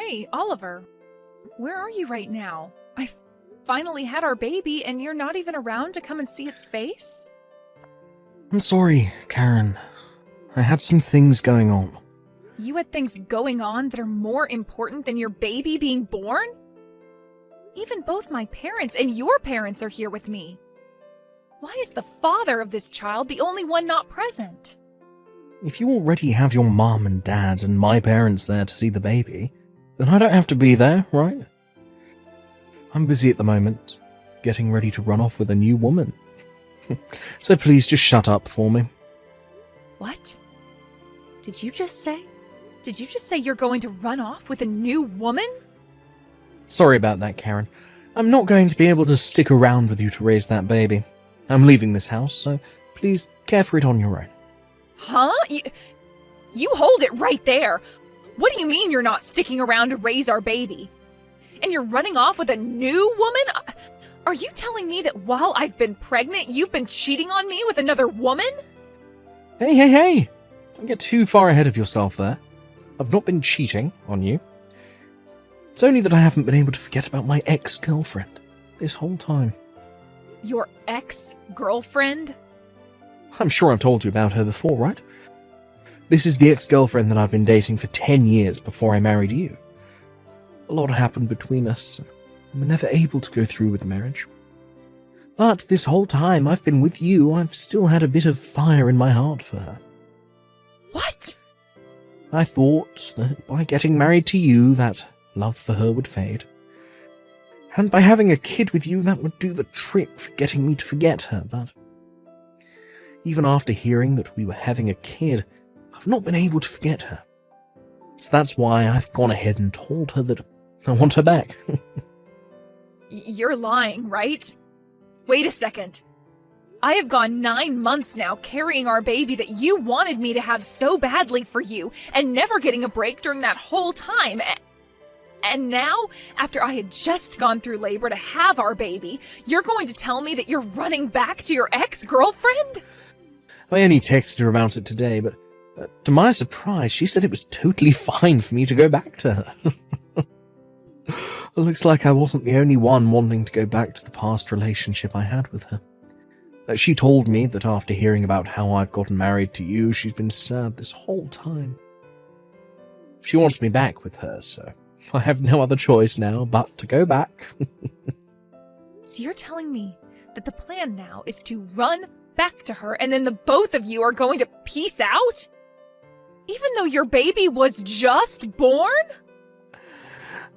Hey, Oliver. Where are you right now? I finally had our baby and you're not even around to come and see its face? I'm sorry, Karen. I had some things going on. You had things going on that are more important than your baby being born? Even both my parents and your parents are here with me. Why is the father of this child the only one not present? If you already have your mum and dad and my parents there to see the baby, then I don't have to be there, right? I'm busy at the moment, getting ready to run off with a new woman. So please just shut up for me. What? Did you just say you're going to run off with a new woman? Sorry about that, Karen. I'm not going to be able to stick around with you to raise that baby. I'm leaving this house, so please care for it on your own. Huh? You hold it right there. What do you mean you're not sticking around to raise our baby? And you're running off with a new woman? Are you telling me that while I've been pregnant, you've been cheating on me with another woman? Hey! Don't get too far ahead of yourself there. I've not been cheating on you. It's only that I haven't been able to forget about my ex-girlfriend this whole time. Your ex-girlfriend? I'm sure I've told you about her before, right? This is the ex-girlfriend that I've been dating for 10 years before I married you. A lot happened between us, so we were never able to go through with marriage. But this whole time I've been with you, I've still had a bit of fire in my heart for her. What? I thought that by getting married to you, that love for her would fade. And by having a kid with you, that would do the trick for getting me to forget her, but even after hearing that we were having a kid, I've not been able to forget her. So that's why I've gone ahead and told her that I want her back. You're lying, right? Wait a second. I have gone 9 months now carrying our baby that you wanted me to have so badly for you and never getting a break during that whole time. And now, after I had just gone through labor to have our baby, you're going to tell me that you're running back to your ex-girlfriend? I only texted her about it today, but to my surprise, she said it was totally fine for me to go back to her. It looks like I wasn't the only one wanting to go back to the past relationship I had with her. She told me that after hearing about how I'd gotten married to you, she's been sad this whole time. She wants me back with her, so I have no other choice now but to go back. So you're telling me that the plan now is to run back to her and then the both of you are going to peace out? Even though your baby was just born?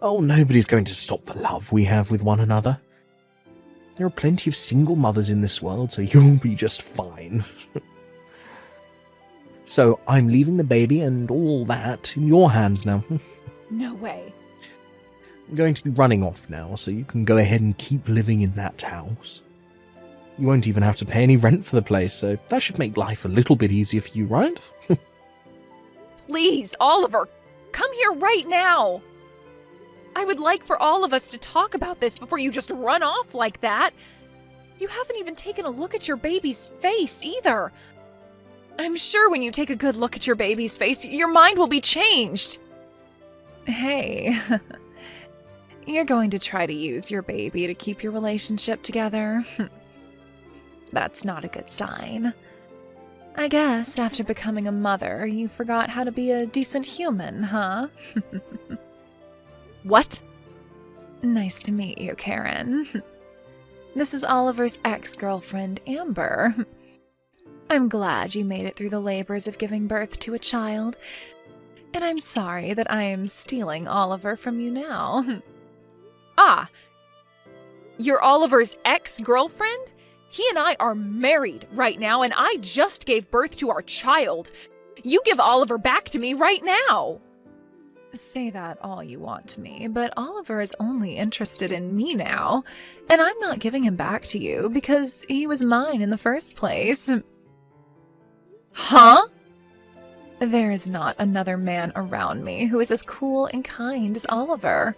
Oh, nobody's going to stop the love we have with one another. There are plenty of single mothers in this world, so you'll be just fine. So I'm leaving the baby and all that in your hands now. No way. I'm going to be running off now, so you can go ahead and keep living in that house. You won't even have to pay any rent for the place, so that should make life a little bit easier for you, right? Please, Oliver, come here right now. I would like for all of us to talk about this before you just run off like that. You haven't even taken a look at your baby's face either. I'm sure when you take a good look at your baby's face, your mind will be changed. Hey, you're going to try to use your baby to keep your relationship together? That's not a good sign. I guess after becoming a mother, you forgot how to be a decent human, huh? What? Nice to meet you, Karen. This is Oliver's ex-girlfriend, Amber. I'm glad you made it through the labors of giving birth to a child, and I'm sorry that I am stealing Oliver from you now. Ah, you're Oliver's ex-girlfriend? He and I are married right now, and I just gave birth to our child. You give Oliver back to me right now. Say that all you want to me, but Oliver is only interested in me now, and I'm not giving him back to you because he was mine in the first place. Huh? There is not another man around me who is as cool and kind as Oliver.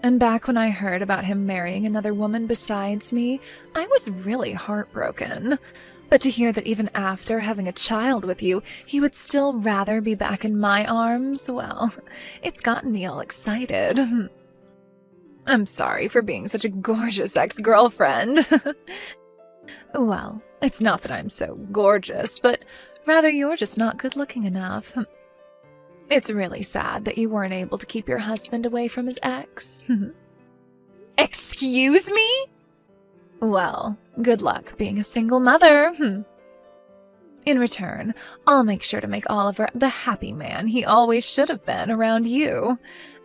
And back when I heard about him marrying another woman besides me, I was really heartbroken. But to hear that even after having a child with you, he would still rather be back in my arms, well, it's gotten me all excited. I'm sorry for being such a gorgeous ex-girlfriend. Well, it's not that I'm so gorgeous, but rather you're just not good-looking enough. It's really sad that you weren't able to keep your husband away from his ex. Excuse me? Well, good luck being a single mother. In return, I'll make sure to make Oliver the happy man he always should have been around you.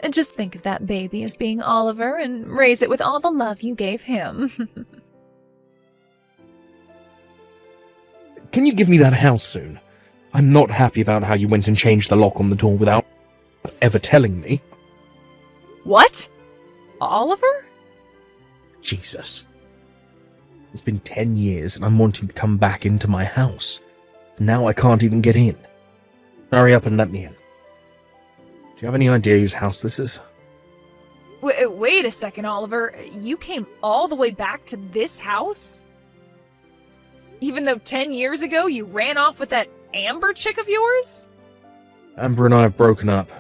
Just think of that baby as being Oliver and raise it with all the love you gave him. Can you give me that house soon? I'm not happy about how you went and changed the lock on the door without ever telling me. What? Oliver? Jesus. It's been 10 years and I'm wanting to come back into my house. Now I can't even get in. Hurry up and let me in. Do you have any idea whose house this is? Wait a second, Oliver. You came all the way back to this house? Even though 10 years ago you ran off with that Amber chick of yours? Amber and I have broken up.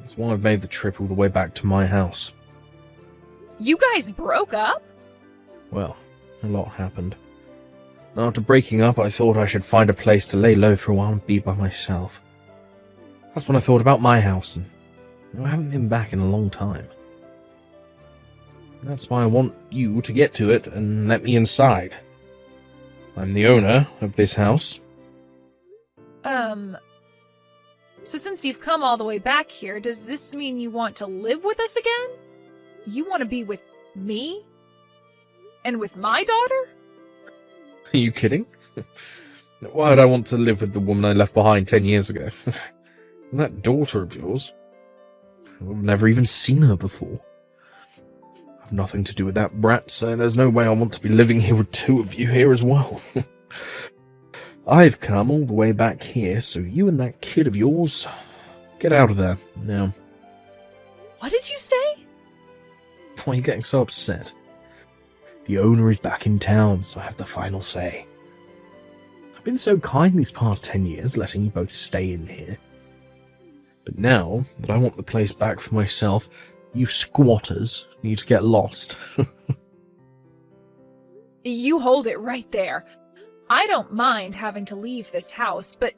That's why I've made the trip all the way back to my house. You guys broke up? Well, a lot happened. After breaking up, I thought I should find a place to lay low for a while and be by myself. That's when I thought about my house, and I haven't been back in a long time. That's why I want you to get to it and let me inside. I'm the owner of this house. So since you've come all the way back here, does this mean you want to live with us again? You want to be with me? And with my daughter? Are you kidding? Why would I want to live with the woman I left behind 10 years ago? And that daughter of yours? I've never even seen her before. I've nothing to do with that brat, so there's no way I want to be living here with two of you here as well. I've come all the way back here, so you and that kid of yours, get out of there, now. What did you say? Why are you getting so upset? The owner is back in town, so I have the final say. I've been so kind these past 10 years, letting you both stay in here. But now that I want the place back for myself, you squatters need to get lost. You hold it right there. I don't mind having to leave this house, but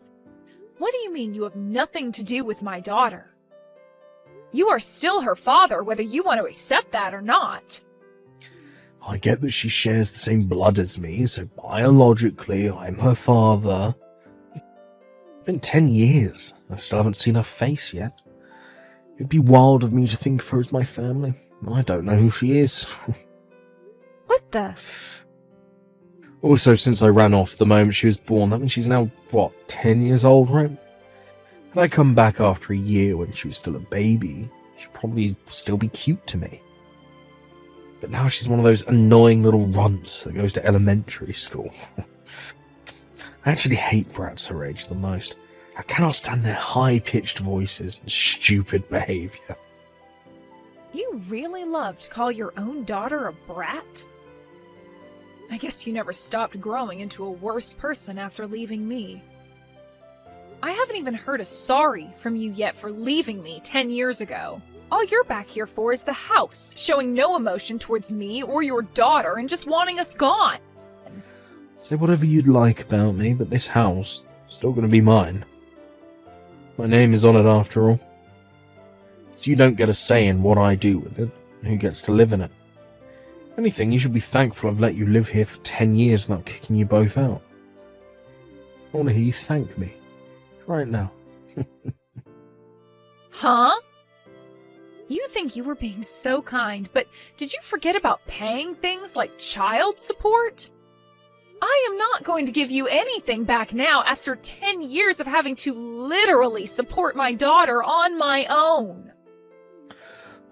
what do you mean you have nothing to do with my daughter? You are still her father, whether you want to accept that or not. I get that she shares the same blood as me, so biologically I'm her father. It's been 10 years. I still haven't seen her face yet. It'd be wild of me to think of her as my family. I don't know who she is. What the? Also, since I ran off the moment she was born, that means she's now, 10 years old, right? Had I come back after a year when she was still a baby, she'd probably still be cute to me. But now she's one of those annoying little runts that goes to elementary school. I actually hate brats her age the most. I cannot stand their high-pitched voices and stupid behaviour. You really love to call your own daughter a brat? I guess you never stopped growing into a worse person after leaving me. I haven't even heard a sorry from you yet for leaving me 10 years ago. All you're back here for is the house, showing no emotion towards me or your daughter and just wanting us gone. Say whatever you'd like about me, but this house is still going to be mine. My name is on it after all. So you don't get a say in what I do with it, and who gets to live in it. If anything, you should be thankful I've let you live here for 10 years without kicking you both out. I want to hear you thank me. Right now. Huh? You think you were being so kind, but did you forget about paying things like child support? I am not going to give you anything back now after 10 years of having to literally support my daughter on my own.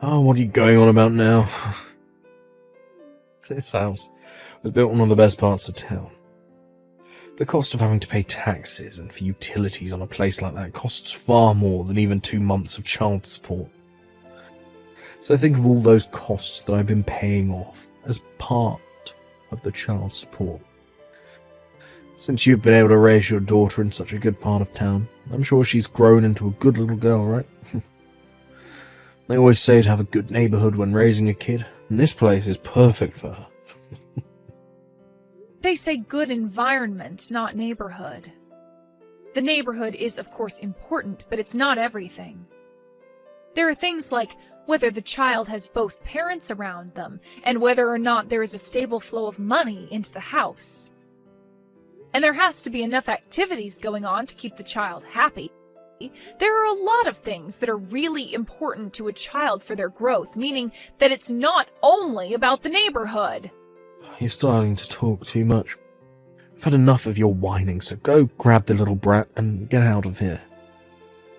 Oh, what are you going on about now? This house was built in one of the best parts of town. The cost of having to pay taxes and for utilities on a place like that costs far more than even 2 months of child support. So think of all those costs that I've been paying off as part of the child support. Since you've been able to raise your daughter in such a good part of town, I'm sure she's grown into a good little girl, right? They always say to have a good neighborhood when raising a kid, and this place is perfect for her. They say good environment, not neighborhood. The neighborhood is, of course, important, but it's not everything. There are things like whether the child has both parents around them, and whether or not there is a stable flow of money into the house. And there has to be enough activities going on to keep the child happy. There are a lot of things that are really important to a child for their growth, meaning that it's not only about the neighborhood. You're starting to talk too much. I've had enough of your whining, so go grab the little brat and get out of here.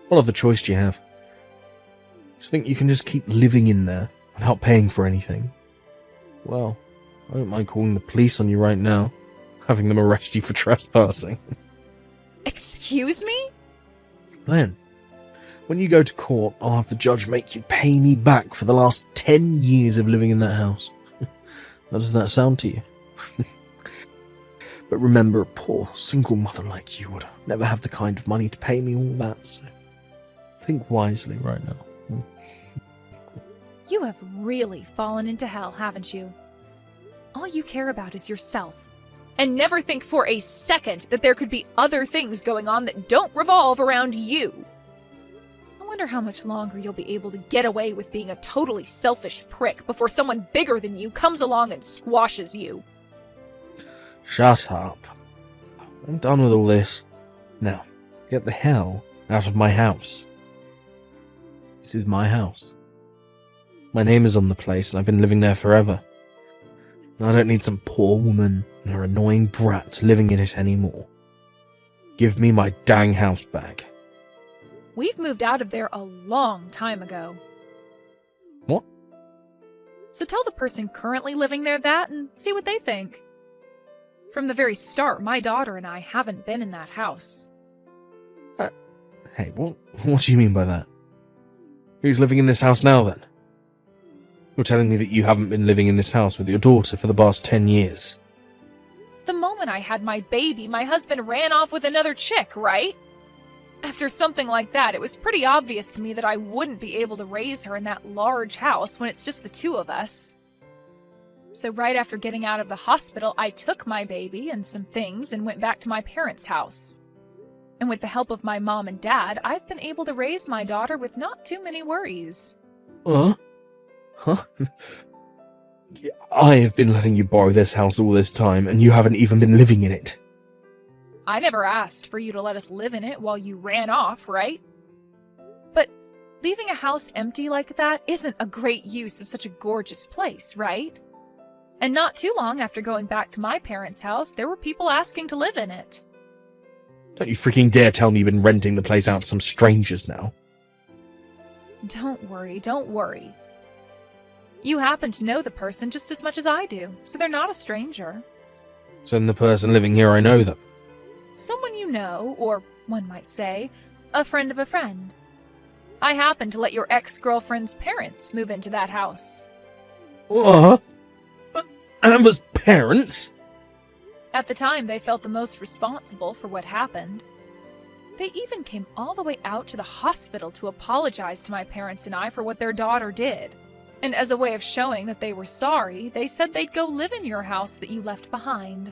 What other choice do you have? Do you think you can just keep living in there without paying for anything? Well, I don't mind calling the police on you right now, having them arrest you for trespassing. Excuse me? Then, when you go to court, I'll have the judge make you pay me back for the last 10 years of living in that house. How does that sound to you? But remember, a poor, single mother like you would never have the kind of money to pay me all that, so think wisely right now. You have really fallen into hell, haven't you? All you care about is yourself, and never think for a second that there could be other things going on that don't revolve around you. I wonder how much longer you'll be able to get away with being a totally selfish prick before someone bigger than you comes along and squashes you. Shut up. I'm done with all this. Now, get the hell out of my house. This is my house. My name is on the place and I've been living there forever. I don't need some poor woman and her annoying brat living in it anymore. Give me my dang house back. We've moved out of there a long time ago. What? So tell the person currently living there that and see what they think. From the very start, my daughter and I haven't been in that house. Hey, what do you mean by that? Who's living in this house now, then? You're telling me that you haven't been living in this house with your daughter for the past 10 years. The moment I had my baby, my husband ran off with another chick, right? After something like that, it was pretty obvious to me that I wouldn't be able to raise her in that large house when it's just the two of us. So right after getting out of the hospital, I took my baby and some things and went back to my parents' house. And with the help of my mom and dad, I've been able to raise my daughter with not too many worries. Huh? I have been letting you borrow this house all this time, and you haven't even been living in it. I never asked for you to let us live in it while you ran off, right? But leaving a house empty like that isn't a great use of such a gorgeous place, right? And not too long after going back to my parents' house, there were people asking to live in it. Don't you freaking dare tell me you've been renting the place out to some strangers now. Don't worry. You happen to know the person just as much as I do, so they're not a stranger. So then the person living here, I know them. Someone you know, or one might say, a friend of a friend. I happen to let your ex-girlfriend's parents move into that house. What? Amber's parents? At the time, they felt the most responsible for what happened. They even came all the way out to the hospital to apologize to my parents and I for what their daughter did. And as a way of showing that they were sorry, they said they'd go live in your house that you left behind.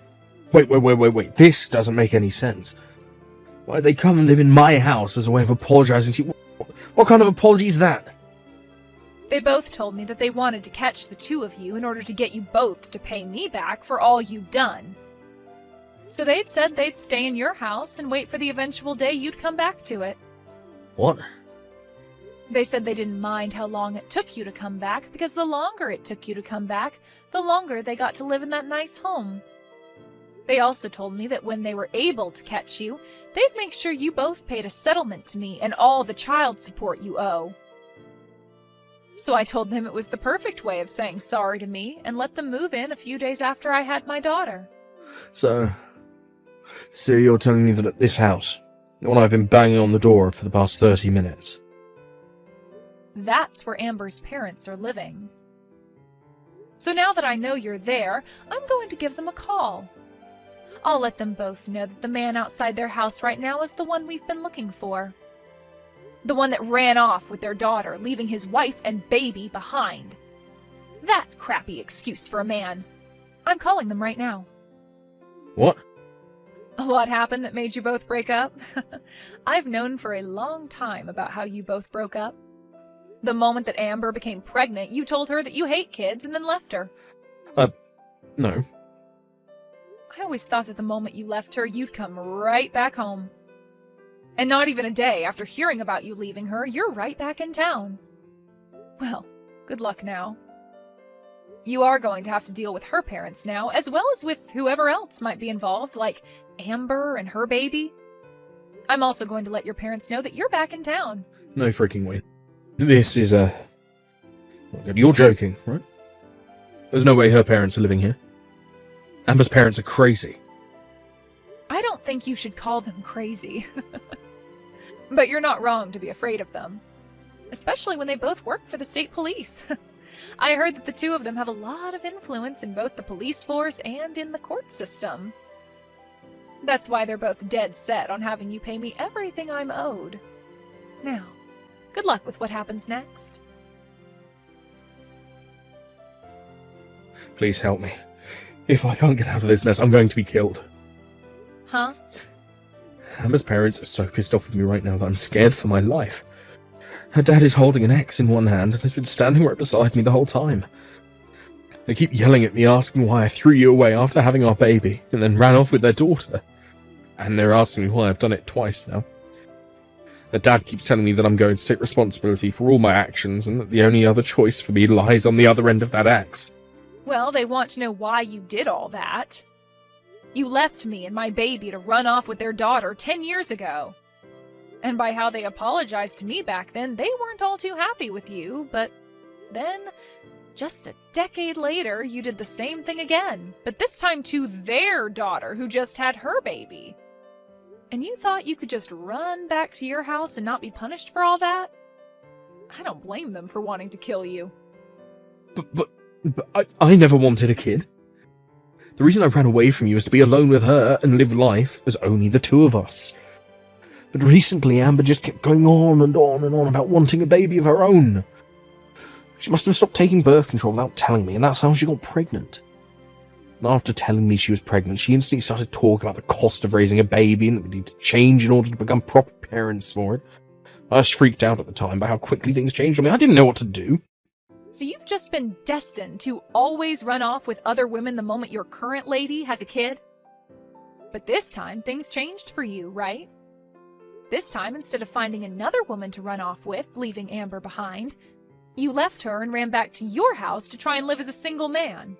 Wait. This doesn't make any sense. Why'd they come and live in my house as a way of apologizing to you? What kind of apology is that? They both told me that they wanted to catch the two of you in order to get you both to pay me back for all you'd done. So they'd said they'd stay in your house and wait for the eventual day you'd come back to it. What? They said they didn't mind how long it took you to come back, because the longer it took you to come back, the longer they got to live in that nice home. They also told me that when they were able to catch you, they'd make sure you both paid a settlement to me and all the child support you owe. So I told them it was the perfect way of saying sorry to me and let them move in a few days after I had my daughter. So you're telling me that at this house, the one I've been banging on the door for the past 30 minutes, that's where Amber's parents are living. So now that I know you're there, I'm going to give them a call. I'll let them both know that the man outside their house right now is the one we've been looking for. The one that ran off with their daughter, leaving his wife and baby behind. That crappy excuse for a man. I'm calling them right now. What? A lot happened that made you both break up? I've known for a long time about how you both broke up. The moment that Amber became pregnant, you told her that you hate kids and then left her. No. I always thought that the moment you left her, you'd come right back home. And not even a day after hearing about you leaving her, you're right back in town. Well, good luck now. You are going to have to deal with her parents now, as well as with whoever else might be involved, like Amber and her baby. I'm also going to let your parents know that you're back in town. No freaking way. This is You're joking, right? There's no way her parents are living here. Amber's parents are crazy. I don't think you should call them crazy. But you're not wrong to be afraid of them. Especially when they both work for the state police. I heard that the two of them have a lot of influence in both the police force and in the court system. That's why they're both dead set on having you pay me everything I'm owed. Now, good luck with what happens next. Please help me. If I can't get out of this mess, I'm going to be killed. Huh? Amber's parents are so pissed off with me right now that I'm scared for my life. Her dad is holding an axe in one hand and has been standing right beside me the whole time. They keep yelling at me, asking why I threw you away after having our baby, and then ran off with their daughter. And they're asking me why I've done it twice now. Her dad keeps telling me that I'm going to take responsibility for all my actions, and that the only other choice for me lies on the other end of that axe. Well, they want to know why you did all that. You left me and my baby to run off with their daughter 10 years ago. And by how they apologized to me back then, they weren't all too happy with you, but then, just a decade later, you did the same thing again, but this time to their daughter who just had her baby. And you thought you could just run back to your house and not be punished for all that? I don't blame them for wanting to kill you. But I never wanted a kid. The reason I ran away from you is to be alone with her and live life as only the two of us. But recently Amber just kept going on and on and on about wanting a baby of her own. She must have stopped taking birth control without telling me, and that's how she got pregnant. And after telling me she was pregnant, she instantly started talking about the cost of raising a baby and that we need to change in order to become proper parents for it. I was freaked out at the time by how quickly things changed on me. I didn't know what to do. So you've just been destined to always run off with other women the moment your current lady has a kid? But this time, things changed for you, right? This time, instead of finding another woman to run off with, leaving Amber behind, you left her and ran back to your house to try and live as a single man.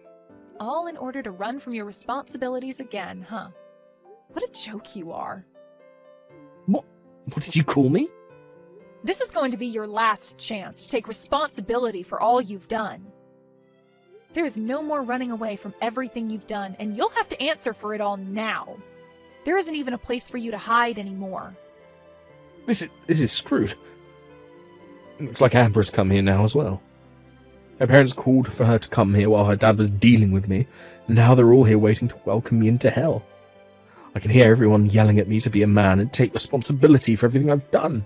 All in order to run from your responsibilities again, huh? What a joke you are. What did you call me? This is going to be your last chance to take responsibility for all you've done. There is no more running away from everything you've done, and you'll have to answer for it all now. There isn't even a place for you to hide anymore. This is screwed. Looks like Amber's come here now as well. Her parents called for her to come here while her dad was dealing with me, and now they're all here waiting to welcome me into hell. I can hear everyone yelling at me to be a man and take responsibility for everything I've done.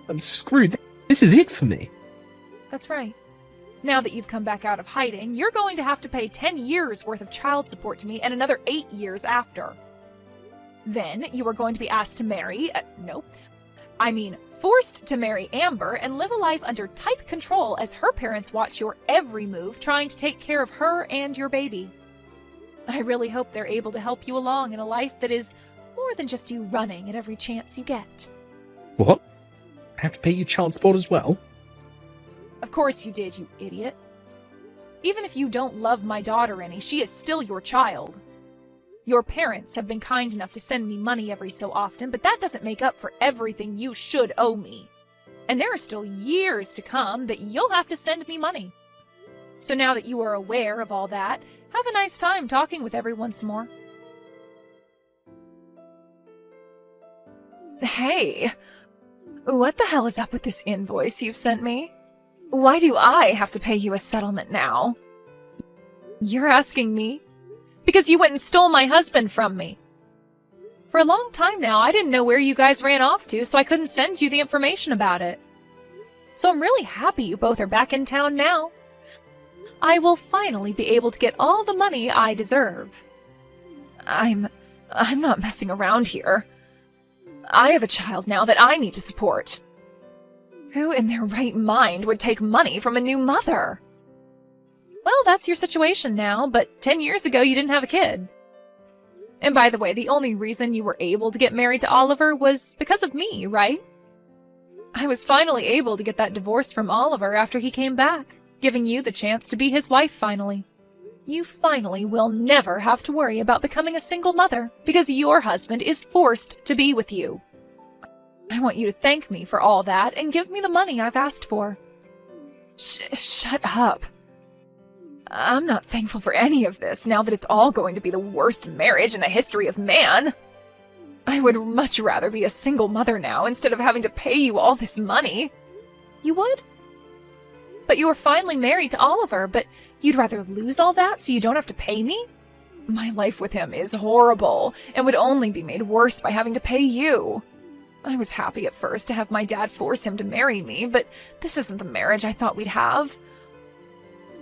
I'm screwed. This is it for me. That's right. Now that you've come back out of hiding, you're going to have to pay 10 years worth of child support to me and another 8 years after. Then you are going to be asked to marry, forced to marry Amber and live a life under tight control as her parents watch your every move, trying to take care of her and your baby. I really hope they're able to help you along in a life that is more than just you running at every chance you get. What? I have to pay you child support as well? Of course you did, you idiot. Even if you don't love my daughter any, she is still your child. Your parents have been kind enough to send me money every so often, but that doesn't make up for everything you should owe me. And there are still years to come that you'll have to send me money. So now that you are aware of all that, have a nice time talking with everyone some more. Hey, what the hell is up with this invoice you've sent me? Why do I have to pay you a settlement now? You're asking me? Because you went and stole my husband from me. For a long time now, I didn't know where you guys ran off to, so I couldn't send you the information about it. So I'm really happy you both are back in town now. I will finally be able to get all the money I deserve. I'm not messing around here. I have a child now that I need to support. Who in their right mind would take money from a new mother? Well, that's your situation now, but 10 years ago you didn't have a kid. And by the way, the only reason you were able to get married to Oliver was because of me, right? I was finally able to get that divorce from Oliver after he came back, giving you the chance to be his wife finally. You finally will never have to worry about becoming a single mother because your husband is forced to be with you. I want you to thank me for all that and give me the money I've asked for. Shut up. I'm not thankful for any of this now that it's all going to be the worst marriage in the history of man. I would much rather be a single mother now instead of having to pay you all this money. You would? But you were finally married to Oliver, but you'd rather lose all that so you don't have to pay me? My life with him is horrible and would only be made worse by having to pay you. I was happy at first to have my dad force him to marry me, but this isn't the marriage I thought we'd have.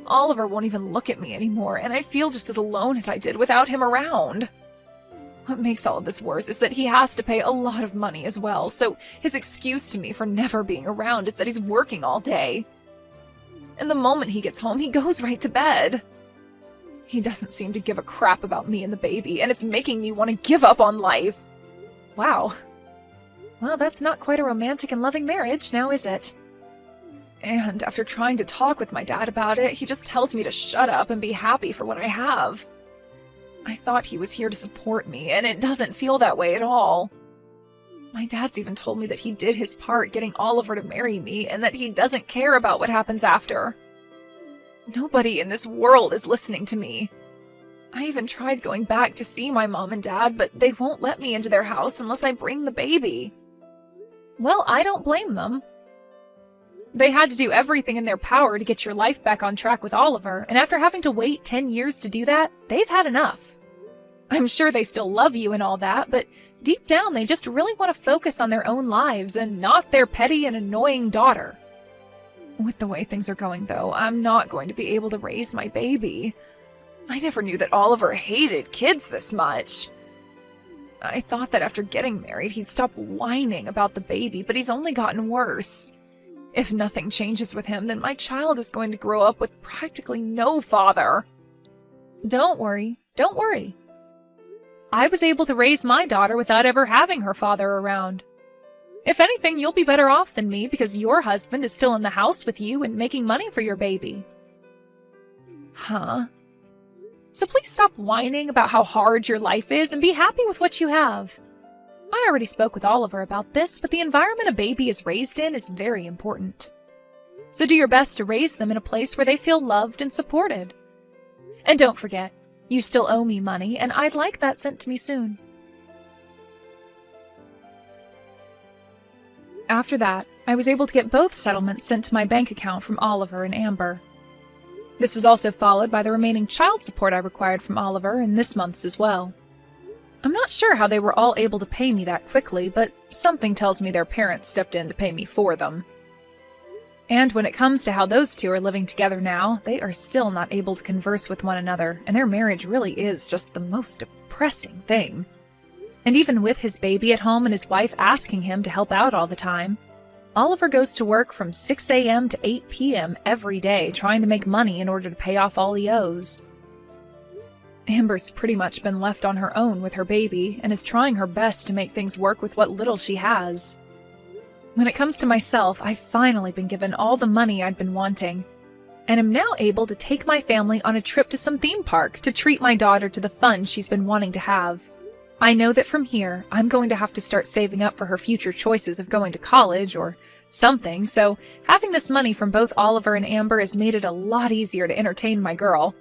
Oliver won't even look at me anymore, and I feel just as alone as I did without him around. What makes all of this worse is that he has to pay a lot of money as well, so his excuse to me for never being around is that he's working all day. And the moment he gets home, he goes right to bed. He doesn't seem to give a crap about me and the baby, and it's making me want to give up on life. Wow. Well, that's not quite a romantic and loving marriage, now is it? And after trying to talk with my dad about it, he just tells me to shut up and be happy for what I have. I thought he was here to support me, and it doesn't feel that way at all. My dad's even told me that he did his part getting Oliver to marry me, and that he doesn't care about what happens after. Nobody in this world is listening to me. I even tried going back to see my mom and dad, but they won't let me into their house unless I bring the baby. Well, I don't blame them. They had to do everything in their power to get your life back on track with Oliver, and after having to wait 10 years to do that, they've had enough. I'm sure they still love you and all that, but deep down they just really want to focus on their own lives and not their petty and annoying daughter. With the way things are going, though, I'm not going to be able to raise my baby. I never knew that Oliver hated kids this much. I thought that after getting married, he'd stop whining about the baby, but he's only gotten worse. If nothing changes with him, then my child is going to grow up with practically no father. Don't worry. Don't worry. I was able to raise my daughter without ever having her father around. If anything, you'll be better off than me because your husband is still in the house with you and making money for your baby. Huh? So please stop whining about how hard your life is and be happy with what you have. I already spoke with Oliver about this, but the environment a baby is raised in is very important. So do your best to raise them in a place where they feel loved and supported. And don't forget, you still owe me money, and I'd like that sent to me soon. After that, I was able to get both settlements sent to my bank account from Oliver and Amber. This was also followed by the remaining child support I required from Oliver and this month's as well. I'm not sure how they were all able to pay me that quickly, but something tells me their parents stepped in to pay me for them. And when it comes to how those two are living together now, they are still not able to converse with one another, and their marriage really is just the most depressing thing. And even with his baby at home and his wife asking him to help out all the time, Oliver goes to work from 6 a.m. to 8 p.m. every day trying to make money in order to pay off all he owes. Amber's pretty much been left on her own with her baby and is trying her best to make things work with what little she has. When it comes to myself, I've finally been given all the money I'd been wanting, and am now able to take my family on a trip to some theme park to treat my daughter to the fun she's been wanting to have. I know that from here, I'm going to have to start saving up for her future choices of going to college or something, so having this money from both Oliver and Amber has made it a lot easier to entertain my girl.